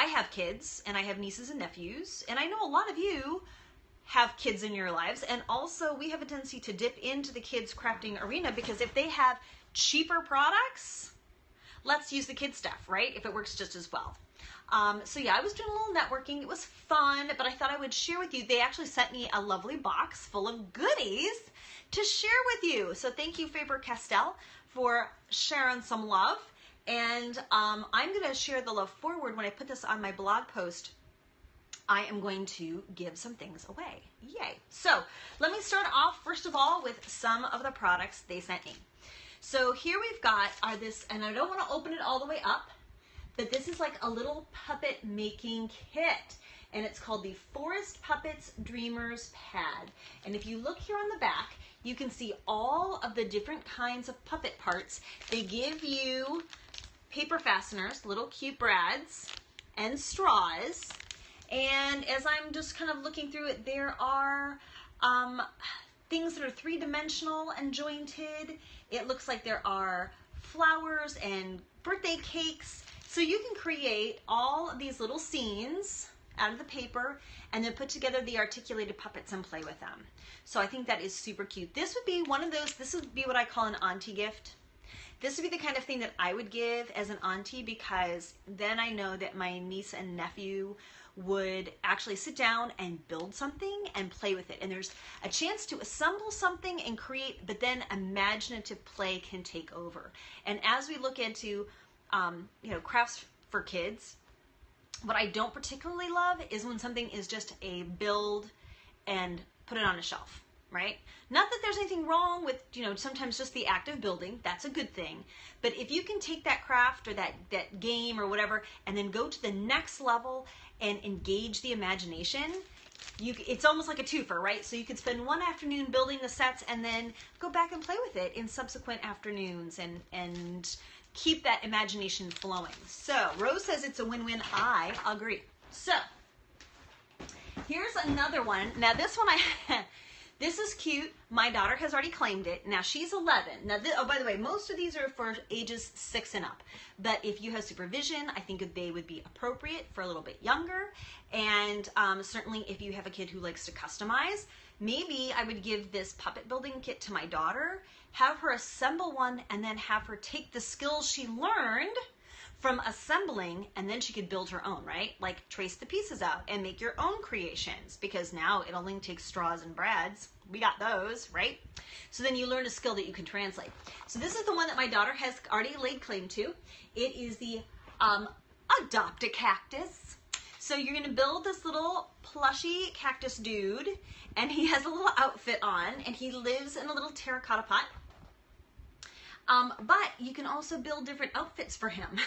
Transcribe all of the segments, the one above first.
I have kids and I have nieces and nephews, and I know a lot of you have kids in your lives, and also we have a tendency to dip into the kids crafting arena because if they have cheaper products, let's use the kid stuff, right? If it works just as well. So yeah, I was doing a little networking. It was fun, but I thought I would share with you. They actually sent me a lovely box full of goodies to share with you. So thank you, Faber-Castell, for sharing some love. And I'm going to share the love forward. When I put this on my blog post, I am going to give some things away. Yay. So let me start off, first of all, with some of the products they sent me. So here we've got this, and I don't want to open it all the way up, but this is like a little puppet making kit, and it's called the Forest Puppets Dreamers Pad. And if you look here on the back, you can see all of the different kinds of puppet parts. They give you paper fasteners, little cute brads, and straws. And as I'm just kind of looking through it, there are things that are three-dimensional and jointed. It looks like there are flowers and birthday cakes. So you can create all of these little scenes out of the paper and then put together the articulated puppets and play with them. So I think that is super cute. This would be one of those, this would be what I call an auntie gift. This would be the kind of thing that I would give as an auntie, because then I know that my niece and nephew would actually sit down and build something and play with it. And there's a chance to assemble something and create, but then imaginative play can take over. And as we look into crafts for kids, what I don't particularly love is when something is just a build and put it on a shelf, right? Not that there's anything wrong with, sometimes just the act of building. That's a good thing. But if you can take that craft or that game or whatever and then go to the next level and engage the imagination, it's almost like a twofer, right? So you could spend one afternoon building the sets and then go back and play with it in subsequent afternoons and keep that imagination flowing. So Rose says it's a win-win. I agree. So here's another one. Now this one this is cute. My daughter has already claimed it. Now she's 11. Now, oh, by the way, most of these are for ages 6 and up. But if you have supervision, I think they would be appropriate for a little bit younger. And certainly if you have a kid who likes to customize, maybe I would give this puppet building kit to my daughter, have her assemble one, and then have her take the skills she learned from assembling, and then she could build her own, right? Like trace the pieces out and make your own creations, because now it only takes straws and brads. We got those, right? So then you learn a skill that you can translate. So this is the one that my daughter has already laid claim to. It is the Adopt a Cactus. So you're gonna build this little plushy cactus dude, and he has a little outfit on, and he lives in a little terracotta pot. But you can also build different outfits for him, which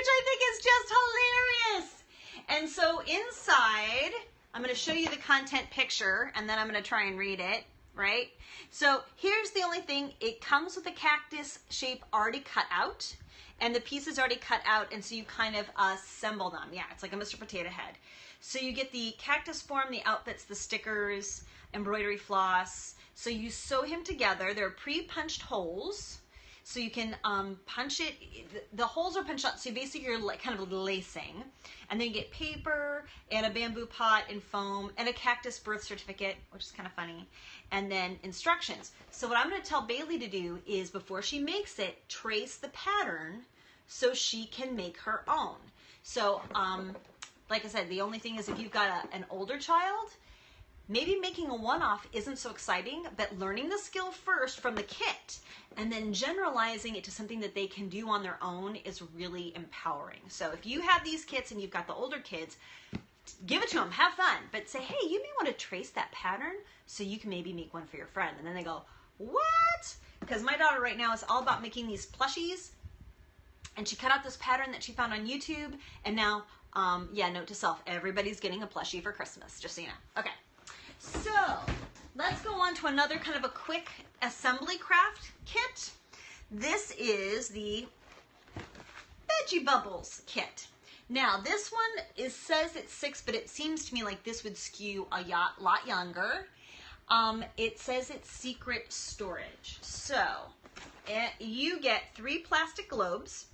I think is just hilarious. And so inside, I'm going to show you the content picture, and then I'm going to try and read it, right? So here's the only thing. It comes with a cactus shape already cut out, and the pieces already cut out, and so you kind of assemble them. Yeah, it's like a Mr. Potato Head. So you get the cactus form, the outfits, the stickers, embroidery floss. So you sew him together. They're pre-punched holes, so you can punch it. The holes are punched out, so basically you're like kind of lacing. And then you get paper and a bamboo pot and foam and a cactus birth certificate, which is kind of funny, and then instructions. So what I'm going to tell Bailey to do is, before she makes it, trace the pattern so she can make her own. So like I said, the only thing is if you've got an older child, maybe making a one-off isn't so exciting, but learning the skill first from the kit and then generalizing it to something that they can do on their own is really empowering. So if you have these kits and you've got the older kids, give it to them, have fun, but say, hey, you may want to trace that pattern so you can maybe make one for your friend. And then they go, what? Because my daughter right now is all about making these plushies, and she cut out this pattern that she found on YouTube, and now, yeah, note to self, everybody's getting a plushie for Christmas, just so you know. Okay. So let's go on to another kind of a quick assembly craft kit. This is the Veggie Bubbles kit. Now this one says it's 6, but it seems to me like this would skew a lot younger. It says it's secret storage. So you get 3 plastic globes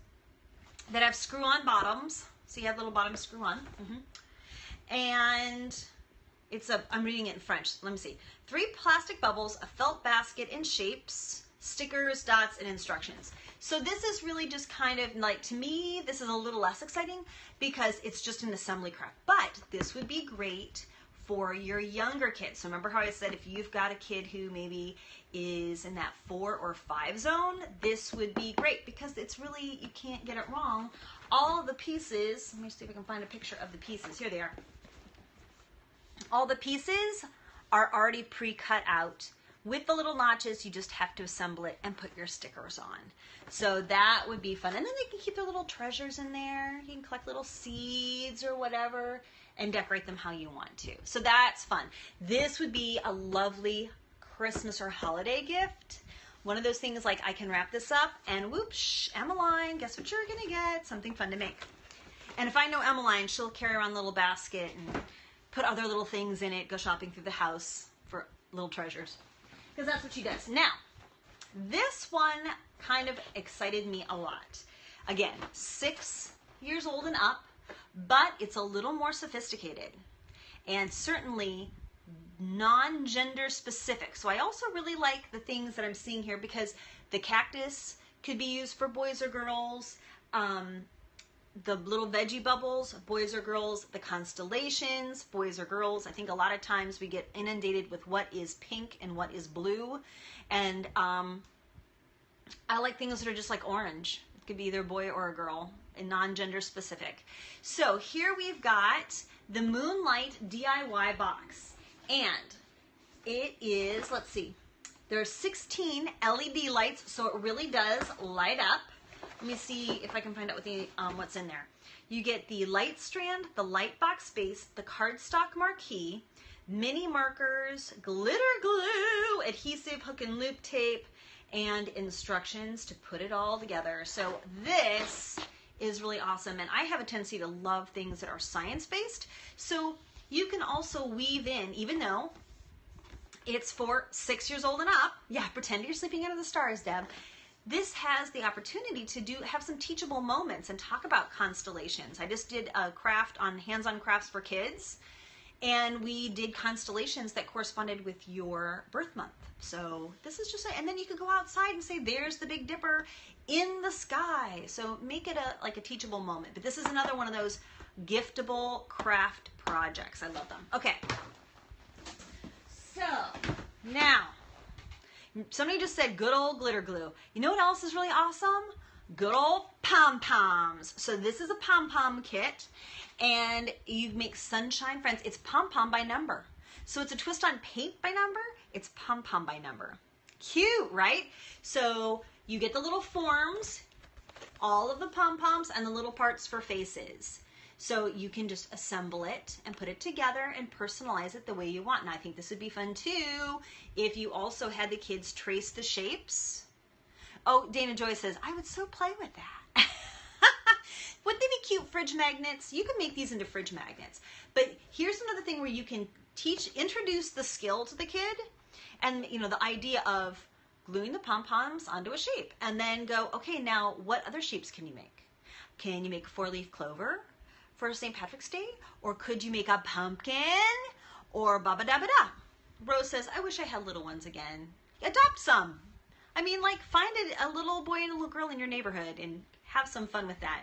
that have screw-on bottoms, So you have the little bottom screw on. And I'm reading it in French. Let me see. 3 plastic bubbles, a felt basket in shapes, stickers, dots, and instructions. So this is really just kind of like, to me, this is a little less exciting because it's just an assembly craft. But this would be great for your younger kids. So remember how I said if you've got a kid who maybe is in that 4 or 5 zone, this would be great because it's really, you can't get it wrong. All of the pieces, let me see if I can find a picture of the pieces. Here they are. All the pieces are already pre-cut out. With the little notches, you just have to assemble it and put your stickers on. So that would be fun. And then they can keep their little treasures in there. You can collect little seeds or whatever and decorate them how you want to. So that's fun. This would be a lovely Christmas or holiday gift. One of those things like I can wrap this up and whoops, Emmeline, guess what you're gonna get? Something fun to make. And if I know Emmeline, she'll carry around a little basket and put other little things in it, go shopping through the house for little treasures. Because that's what she does. Now, this one kind of excited me a lot. Again, 6 years old and up, but it's a little more sophisticated and certainly non-gender specific. So I also really like the things that I'm seeing here because the cactus could be used for boys or girls. The little veggie bubbles, boys or girls. The constellations, boys or girls. I think a lot of times we get inundated with what is pink and what is blue. And I like things that are just like orange. It could be either a boy or a girl and non-gender specific. So here we've got the Moonlight DIY Box. And it is, let's see, there are 16 LED lights, so it really does light up. Let me see if I can find out what what's in there. You get the light strand, the light box base, the cardstock marquee, mini markers, glitter glue, adhesive hook and loop tape, and instructions to put it all together. So this is really awesome. And I have a tendency to love things that are science-based. So you can also weave in, even though it's for 6 years old and up. Yeah, pretend you're sleeping under the stars, Deb. This has the opportunity to have some teachable moments and talk about constellations. I just did a craft on hands-on crafts for kids, and we did constellations that corresponded with your birth month. So this is just, and then you could go outside and say, there's the Big Dipper in the sky. So make it like a teachable moment. But this is another one of those giftable craft projects. I love them. Okay. So now, somebody just said good old glitter glue. You know what else is really awesome? Good old pom-poms. So this is a pom-pom kit, and you make sunshine friends. It's pom-pom by number. So it's a twist on paint by number. It's pom-pom by number. Cute, right? So you get the little forms, all of the pom-poms, and the little parts for faces. So you can just assemble it and put it together and personalize it the way you want. And I think this would be fun too if you also had the kids trace the shapes. Oh, Dana Joy says, I would so play with that. Wouldn't they be cute fridge magnets? You can make these into fridge magnets. But here's another thing where you can introduce the skill to the kid and, you know, the idea of gluing the pom-poms onto a shape and then go, okay, now what other shapes can you make? Can you make a 4-leaf clover for St. Patrick's Day? Or could you make a pumpkin? Or ba-ba-da-ba-da? Rose says, I wish I had little ones again. Adopt some. I mean, like, find a little boy and a little girl in your neighborhood and have some fun with that.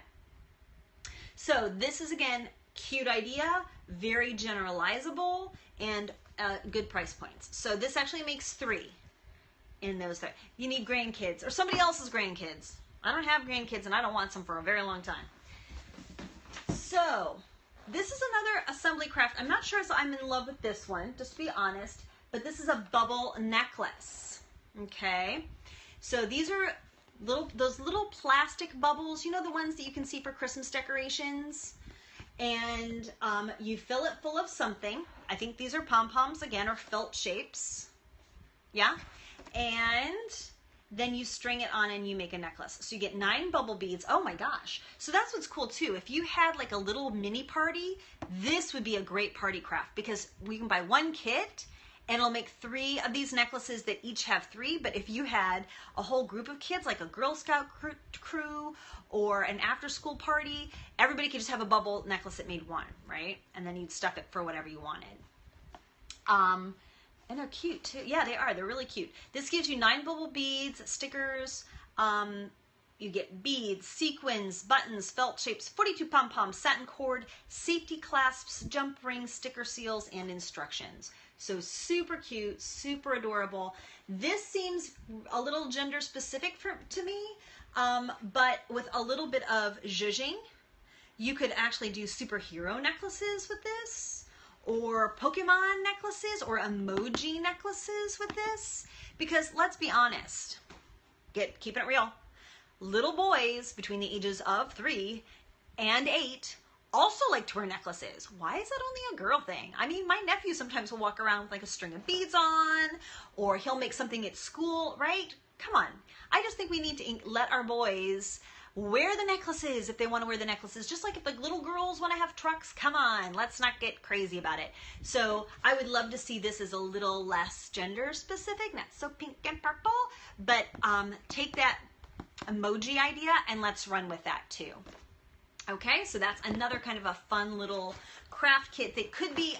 So this is, again, cute idea, very generalizable, and good price points. So this actually makes 3 in those. You need grandkids or somebody else's grandkids. I don't have grandkids and I don't want some for a very long time. So this is another assembly craft. I'm not sure if I'm in love with this one, just to be honest, but this is a bubble necklace. Okay, so these are those little plastic bubbles, you know, the ones that you can see for Christmas decorations, and you fill it full of something. I think these are pom-poms again, or felt shapes. Yeah, and then you string it on and you make a necklace. So you get 9 bubble beads. Oh my gosh. So that's what's cool too. If you had like a little mini party, this would be a great party craft because we can buy one kit And it'll make 3 of these necklaces that each have 3, but if you had a whole group of kids, like a Girl Scout crew or an after-school party, everybody could just have a bubble necklace that made 1, right? And then you'd stuff it for whatever you wanted. And they're cute too. Yeah, they are. They're really cute. This gives you 9 bubble beads, stickers. You get beads, sequins, buttons, felt shapes, 42 pom-poms, satin cord, safety clasps, jump rings, sticker seals, and instructions. So super cute, super adorable. This seems a little gender specific to me, but with a little bit of zhuzhing. You could actually do superhero necklaces with this, or Pokemon necklaces, or emoji necklaces with this. Because let's be honest, keeping it real, little boys between the ages of 3 and 8 also like to wear necklaces. Why is that only a girl thing? I mean, my nephew sometimes will walk around with like a string of beads on, or he'll make something at school, right? Come on. I just think we need to let our boys wear the necklaces if they want to wear the necklaces. Just like if the little girls want to have trucks, come on, let's not get crazy about it. So I would love to see this as a little less gender specific, not so pink and purple, but take that emoji idea and let's run with that too. Okay, so that's another kind of a fun little craft kit that could be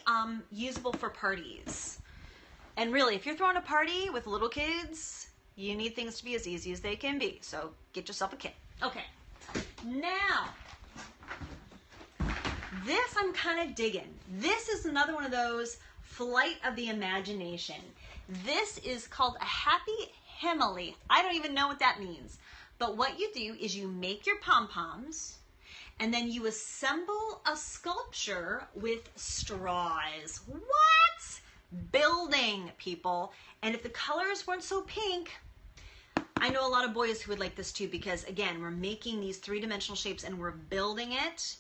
usable for parties. And really, if you're throwing a party with little kids, you need things to be as easy as they can be. So get yourself a kit. Okay, now, this I'm kind of digging. This is another one of those flight of the imagination. This is called a happy Hemily. I don't even know what that means. But what you do is you make your pom-poms, and then you assemble a sculpture with straws. What? Building, people. And if the colors weren't so pink, I know a lot of boys who would like this too, because again, we're making these 3-dimensional shapes and we're building it.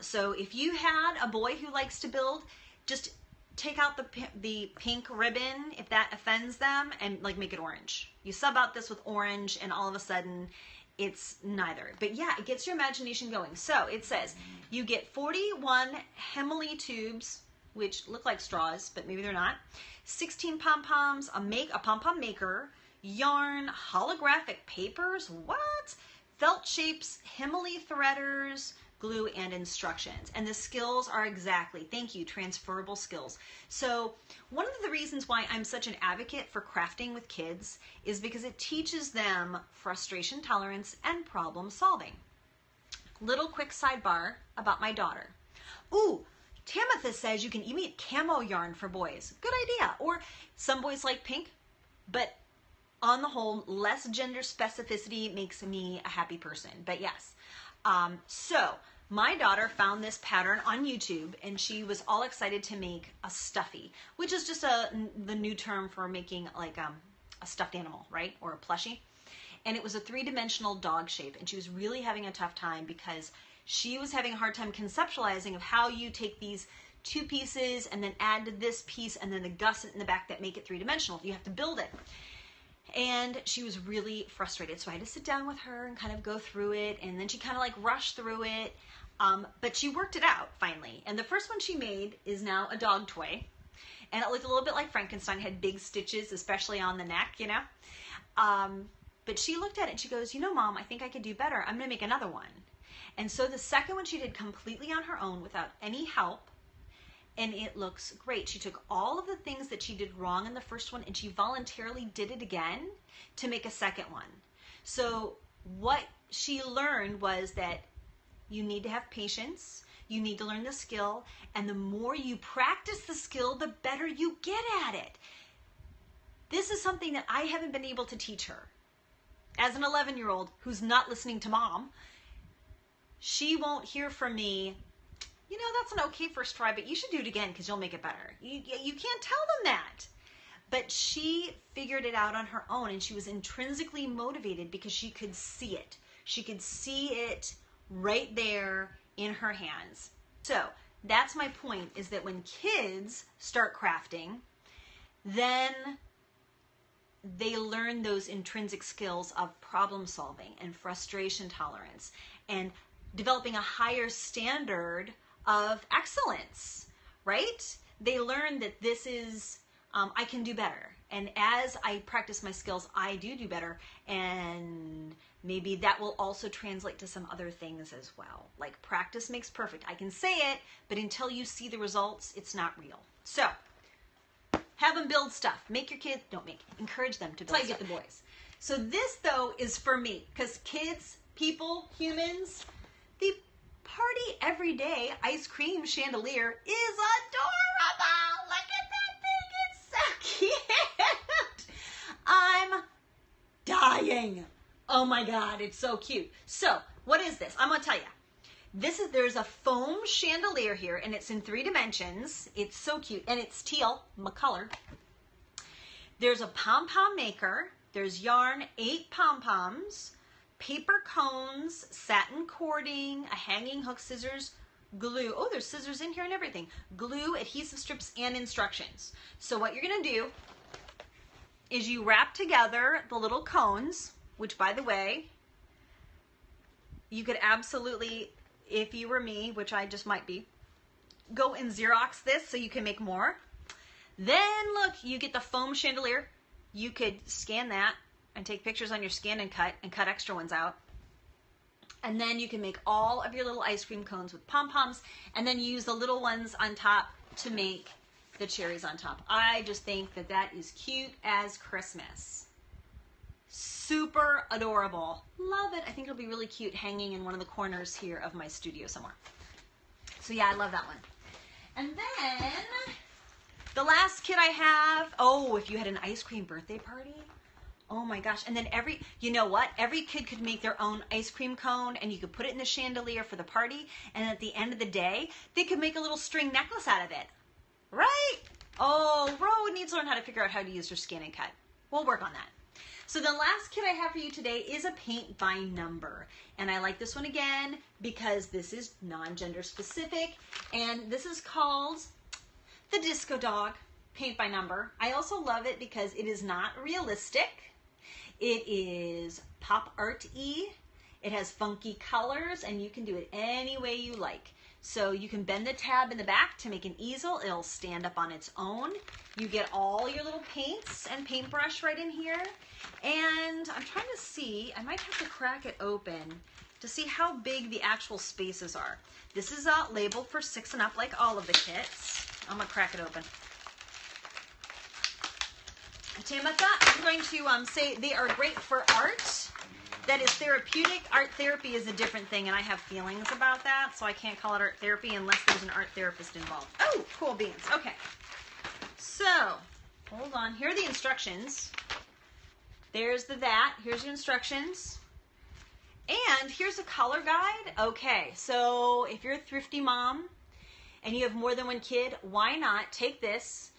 So if you had a boy who likes to build, just take out the pink ribbon if that offends them and like make it orange. You sub out this with orange and all of a sudden it's neither. But yeah, it gets your imagination going. So it says you get 41 Hemily tubes, which look like straws, but maybe they're not. 16 pom-poms, a pom-pom maker, yarn, holographic papers, what? Felt shapes, Hemily threaders, glue, and instructions. And the skills are exactly, thank you, transferable skills. So one of the reasons why I'm such an advocate for crafting with kids is because it teaches them frustration tolerance and problem solving. Little quick sidebar about my daughter. Ooh, Tamitha says you can even make camo yarn for boys. Good idea. Or some boys like pink, but on the whole, less gender specificity makes me a happy person. But yes, so my daughter found this pattern on YouTube and she was all excited to make a stuffy, which is just the new term for making like a stuffed animal, right? Or a plushie. And it was a 3-dimensional dog shape, and she was really having a tough time because she was having a hard time conceptualizing of how you take these 2 pieces and then add to this piece and then the gusset in the back that make it 3-dimensional. You have to build it. And she was really frustrated. So I had to sit down with her and kind of go through it. And then she kind of like rushed through it. But she worked it out finally. And the first one she made is now a dog toy. And it looked a little bit like Frankenstein, had big stitches, especially on the neck, you know. But she looked at it and she goes, you know, Mom, I think I could do better. I'm going to make another one. And so the second one she did completely on her own without any help. And it looks great. She took all of the things that she did wrong in the first one and she voluntarily did it again to make a second one. So what she learned was that you need to have patience, you need to learn the skill, and the more you practice the skill, the better you get at it. This is something that I haven't been able to teach her. As an 11-year-old who's not listening to Mom, she won't hear from me, you know, that's an okay first try, but you should do it again because you'll make it better. You can't tell them that. But she figured it out on her own, and she was intrinsically motivated because she could see it. She could see it right there in her hands. So that's my point, is that when kids start crafting, then they learn those intrinsic skills of problem solving and frustration tolerance and developing a higher standard of excellence, right? They learn that this is I can do better. And as I practice my skills, I do better. And maybe that will also translate to some other things as well. Like practice makes perfect. I can say it, but until you see the results, it's not real. So have them build stuff. Make your kids, don't make, encourage them to build stuff. Get the boys. So this though is for me, because kids, people, humans, the party every day ice cream chandelier is adorable. Look at that thing, it's so cute. I'm dying. Oh my God, it's so cute. So what is this? I'm gonna tell you. There's a foam chandelier here, and it's in 3 dimensions. It's so cute, and it's teal, my color. There's a pom-pom maker. There's yarn, 8 pom-poms, paper cones, satin cording, a hanging hook, scissors, glue. Oh, there's scissors in here and everything. Glue, adhesive strips, and instructions. So what you're gonna do is you wrap together the little cones, which by the way, you could absolutely, if you were me, which I just might be, go and Xerox this so you can make more. Then look, you get the foam chandelier. You could scan that and take pictures on your scan and cut extra ones out. And then you can make all of your little ice cream cones with pom-poms, and then use the little ones on top to make the cherries on top. I just think that that is cute as Christmas. Super adorable. Love it. I think it'll be really cute hanging in one of the corners here of my studio somewhere. So yeah, I love that one. And then the last kit I have, oh, if you had an ice cream birthday party, oh my gosh. And then you know what? Every kid could make their own ice cream cone, and you could put it in the chandelier for the party. And at the end of the day, they could make a little string necklace out of it. Right? Oh, Ro needs to learn how to figure out how to use her scan and cut. We'll work on that. So the last kit I have for you today is a paint by number. And I like this one again because this is non-gender specific. And this is called the Disco Dog paint by number. I also love it because it is not realistic. It is pop art-y. It has funky colors, and you can do it any way you like. So you can bend the tab in the back to make an easel. It'll stand up on its own. You get all your little paints and paintbrush right in here. And I'm trying to see, I might have to crack it open to see how big the actual spaces are. This is labeled for 6 and up like all of the kits. I'm gonna crack it open. Tamatha, I'm going to say they are great for art. That is therapeutic. Art therapy is a different thing, and I have feelings about that, so I can't call it art therapy unless there's an art therapist involved. Oh, cool beans. Okay. So, hold on. Here are the instructions. There's that. Here's your instructions. And here's a color guide. Okay, so if you're a thrifty mom and you have more than one kid, why not take this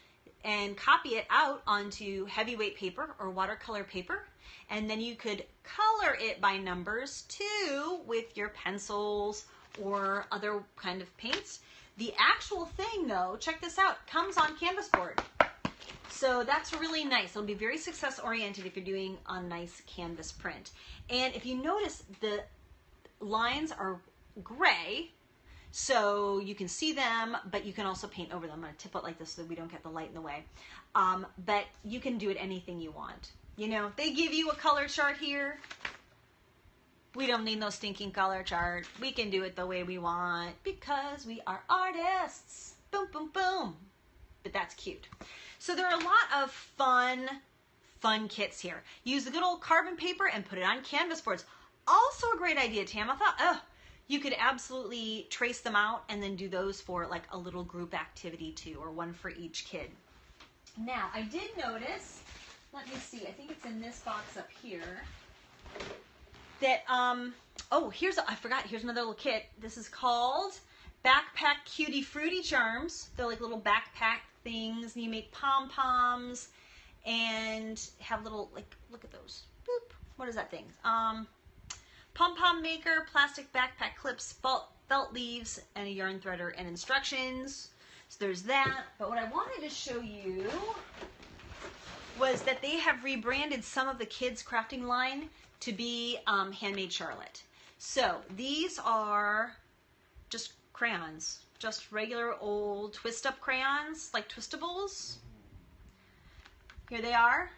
and copy it out onto heavyweight paper or watercolor paper, and then you could color it by numbers too with your pencils or other kind of paints. The actual thing though, check this out, comes on canvas board. So that's really nice. It'll be very success oriented if you're doing a nice canvas print. And if you notice, the lines are gray, so you can see them, but you can also paint over them. I'm gonna tip it like this so that we don't get the light in the way. But you can do it anything you want. You know, they give you a color chart here. We don't need no stinking color chart. We can do it the way we want because we are artists. Boom, boom, boom. But that's cute. So there are a lot of fun kits here. Use the good old carbon paper and put it on canvas boards. Also a great idea, Tam. I thought, you could absolutely trace them out and then do those for like a little group activity too, or one for each kid. Now, I did notice, let me see, I think it's in this box up here, that, I forgot, here's another little kit. This is called Backpack Cutie Fruity Charms. They're like little backpack things, and you make pom-poms and have little, like, look at those. Boop. What is that thing? Pom-pom maker, plastic backpack clips, felt leaves, and a yarn threader and instructions. So there's that. But what I wanted to show you was that they have rebranded some of the kids' crafting line to be Handmade Charlotte. So these are just crayons, just regular old twist-up crayons, like Twistables. Here they are.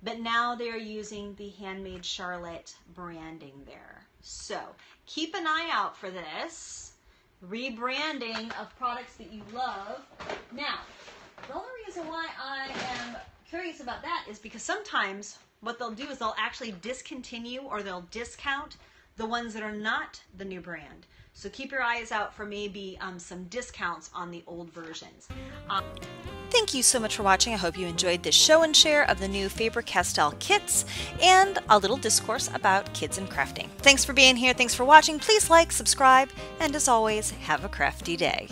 But now they're using the Handmade Charlotte branding there. So keep an eye out for this rebranding of products that you love. Now, the only reason why I am curious about that is because sometimes what they'll do is they'll actually discontinue or they'll discount the ones that are not the new brand. So keep your eyes out for maybe some discounts on the old versions. Thank you so much for watching. I hope you enjoyed this show and share of the new Faber-Castell kits and a little discourse about kids and crafting. Thanks for being here. Thanks for watching. Please like, subscribe, and as always, have a crafty day.